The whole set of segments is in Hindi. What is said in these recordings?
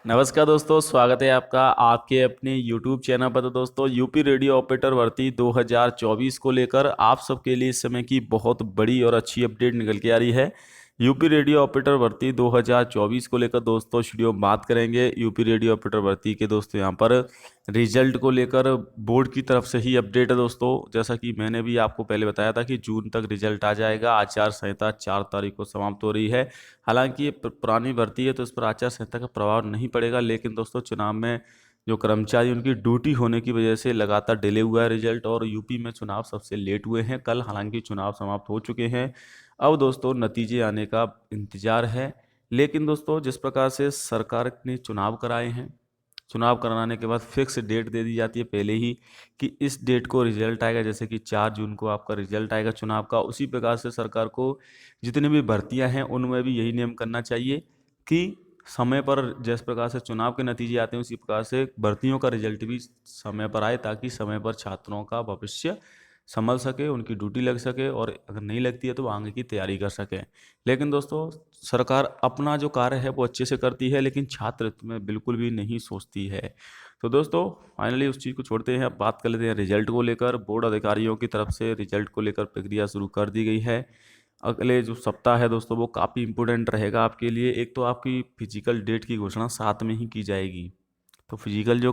नमस्कार दोस्तों, स्वागत है आपका आपके अपने YouTube चैनल पर। तो दोस्तों, यूपी रेडियो ऑपरेटर भर्ती 2024 को लेकर आप सबके लिए इस समय की बहुत बड़ी और अच्छी अपडेट निकल के आ रही है। यूपी रेडियो ऑपरेटर भर्ती 2024 को लेकर दोस्तों वीडियो में बात करेंगे। यूपी रेडियो ऑपरेटर भर्ती के दोस्तों यहाँ पर रिजल्ट को लेकर बोर्ड की तरफ से ही अपडेट है दोस्तों। जैसा कि मैंने भी आपको पहले बताया था कि जून तक रिजल्ट आ जाएगा। आचार संहिता 4 तारीख को समाप्त हो रही है। हालांकि ये पुरानी भर्ती है तो इस पर आचार संहिता का प्रभाव नहीं पड़ेगा, लेकिन दोस्तों चुनाव में जो कर्मचारी उनकी ड्यूटी होने की वजह से लगातार डिले हुआ है रिजल्ट, और यूपी में चुनाव सबसे लेट हुए हैं। कल हालांकि चुनाव समाप्त हो चुके हैं। अब दोस्तों नतीजे आने का इंतजार है। लेकिन दोस्तों जिस प्रकार से सरकार ने चुनाव कराए हैं, चुनाव कराने के बाद फिक्स डेट दे दी जाती है पहले ही कि इस डेट को रिजल्ट आएगा। जैसे कि 4 जून को आपका रिजल्ट आएगा चुनाव का। उसी प्रकार से सरकार को जितनी भी भर्तियां हैं उनमें भी यही नियम करना चाहिए कि समय पर, जिस प्रकार से चुनाव के नतीजे आते हैं उसी प्रकार से भर्तियों का रिजल्ट भी समय पर आए, ताकि समय पर छात्रों का भविष्य संभल सके, उनकी ड्यूटी लग सके, और अगर नहीं लगती है तो वो आगे की तैयारी कर सके। लेकिन दोस्तों सरकार अपना जो कार्य है वो अच्छे से करती है, लेकिन छात्र में बिल्कुल भी नहीं सोचती है। तो दोस्तों फाइनली उस चीज़ को छोड़ते हैं, अब बात कर लेते हैं रिजल्ट को लेकर। बोर्ड अधिकारियों की तरफ से रिजल्ट को लेकर प्रक्रिया शुरू कर दी गई है। अगले जो सप्ताह है दोस्तों वो काफ़ी इंपॉर्टेंट रहेगा आपके लिए। एक तो आपकी फिजिकल डेट की घोषणा 7 में ही की जाएगी, तो फिजिकल जो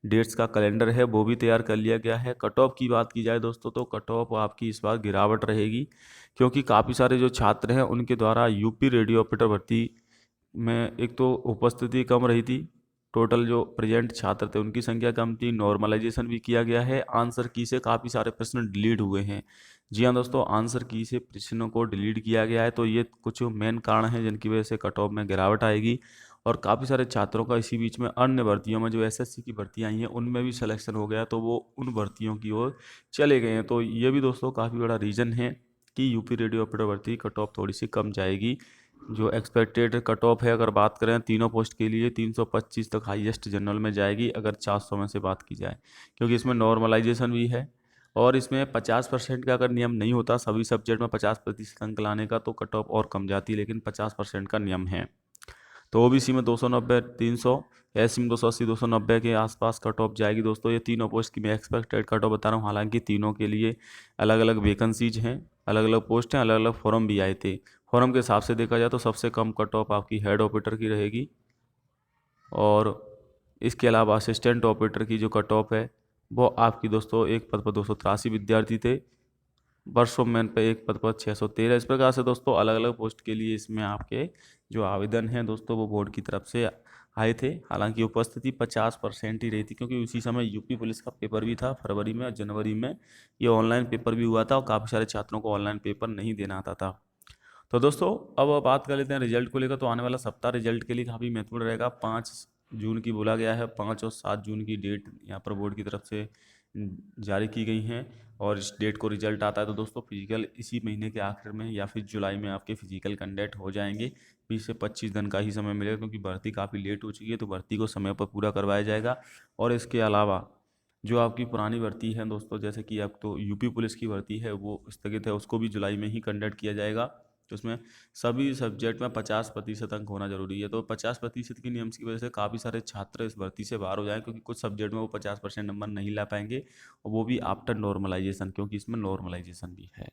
डेट्स का कैलेंडर है वो भी तैयार कर लिया गया है। कट ऑफ की बात की जाए दोस्तों तो कट ऑफ आपकी इस बार गिरावट रहेगी, क्योंकि काफ़ी सारे जो छात्र हैं उनके द्वारा यूपी रेडियो ऑपरेटर भर्ती में एक तो उपस्थिति कम रही थी। टोटल जो प्रेजेंट छात्र थे उनकी संख्या कम थी। नॉर्मलाइजेशन भी किया गया है। आंसर की से काफ़ी सारे प्रश्न डिलीट हुए हैं। जी हाँ दोस्तों, आंसर की से प्रश्नों को डिलीट किया गया है। तो ये कुछ मेन कारण हैं जिनकी वजह से कट ऑफ में गिरावट आएगी। और काफ़ी सारे छात्रों का इसी बीच में अन्य भर्तियों में जो एसएससी की भर्तियां आई हैं उनमें भी सिलेक्शन हो गया, तो वो उन भर्तियों की ओर चले गए हैं। तो ये भी दोस्तों काफ़ी बड़ा रीज़न है कि यूपी रेडियो ऑपरेटर भर्ती कट ऑफ थोड़ी सी कम जाएगी। जो एक्सपेक्टेड कट ऑफ है, अगर बात करें तीनों पोस्ट के लिए 325 तक हाईएस्ट जनरल में जाएगी, अगर 400 में से बात की जाए, क्योंकि इसमें नॉर्मलाइजेशन भी है। और इसमें 50% का अगर नियम नहीं होता सभी सब्जेक्ट में 50% अंक लाने का, तो कट ऑफ और कम जाती, लेकिन 50% का नियम है। तो ओबीसी में 290, 300, एससी में 280, 290 के आसपास कट ऑफ जाएगी दोस्तों। ये तीनों पोस्ट की मैं एक्सपेक्टेड कट ऑफ बता रहा हूँ। हालांकि तीनों के लिए अलग अलग वैकेंसीज हैं, अलग अलग पोस्ट हैं, अलग अलग फॉर्म भी आए थे। फॉर्म के हिसाब से देखा जाए तो सबसे कम कट ऑफ आपकी हेड ऑपरेटर की रहेगी, और इसके अलावा असिस्टेंट ऑपरेटर की जो कट ऑफ है वो आपकी दोस्तों एक पद पर 283 विद्यार्थी थे। वर्षों में पे एक पद पर 613। इस प्रकार से दोस्तों अलग अलग पोस्ट के लिए इसमें आपके जो आवेदन हैं दोस्तों वो बोर्ड की तरफ से आए थे। हालांकि उपस्थिति 50% ही रही थी, क्योंकि उसी समय यूपी पुलिस का पेपर भी था फरवरी में और जनवरी में। ये ऑनलाइन पेपर भी हुआ था और काफ़ी सारे छात्रों को ऑनलाइन पेपर नहीं देना आता था। तो दोस्तों अब बात कर लेते हैं रिजल्ट को लेकर। तो आने वाला सप्ताह रिजल्ट के लिए काफ़ी महत्वपूर्ण रहेगा। 5 जून की बोला गया है। 5 और 7 जून की डेट यहाँ पर बोर्ड की तरफ से जारी की गई हैं, और इस डेट को रिजल्ट आता है तो दोस्तों फिजिकल इसी महीने के आखिर में या फिर जुलाई में आपके फिजिकल कंडक्ट हो जाएंगे। 20 से 25 दिन का ही समय मिलेगा, क्योंकि भर्ती काफ़ी लेट हो चुकी है, तो भर्ती को समय पर पूरा करवाया जाएगा। और इसके अलावा जो आपकी पुरानी भर्ती है दोस्तों, जैसे कि अब तो यूपी पुलिस की भर्ती है वो स्थगित है, उसको भी जुलाई में ही कंडक्ट किया जाएगा। तो उसमें सभी सब्जेक्ट में 50% अंक होना जरूरी है। तो 50% के नियम की वजह से काफ़ी सारे छात्र इस भर्ती से बाहर हो जाएं, क्योंकि कुछ सब्जेक्ट में वो 50% नंबर नहीं ला पाएंगे, और वो भी आफ्टर नॉर्मलाइजेशन, क्योंकि इसमें नॉर्मलाइजेशन भी है।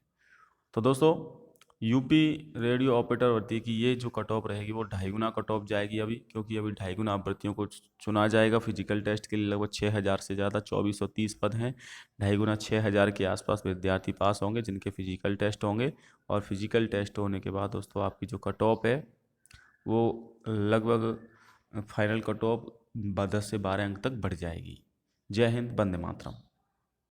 तो दोस्तों यूपी रेडियो ऑपरेटर भर्ती की ये जो कट ऑफ रहेगी वो 2.5 गुना कट ऑफ जाएगी अभी, क्योंकि अभी 2.5 गुना अभ्यर्थियों को चुना जाएगा। फिजिकल टेस्ट के लिए लगभग 6,000 से ज़्यादा 2430 पद हैं। 2.5 गुना 6,000 के आसपास विद्यार्थी पास होंगे जिनके फिजिकल टेस्ट होंगे। और फिजिकल टेस्ट होने के बाद दोस्तों आपकी जो कट ऑफ है वो लगभग फाइनल कट ऑफ 10 से 12 अंक तक बढ़ जाएगी। जय हिंद, वंदे मातरम।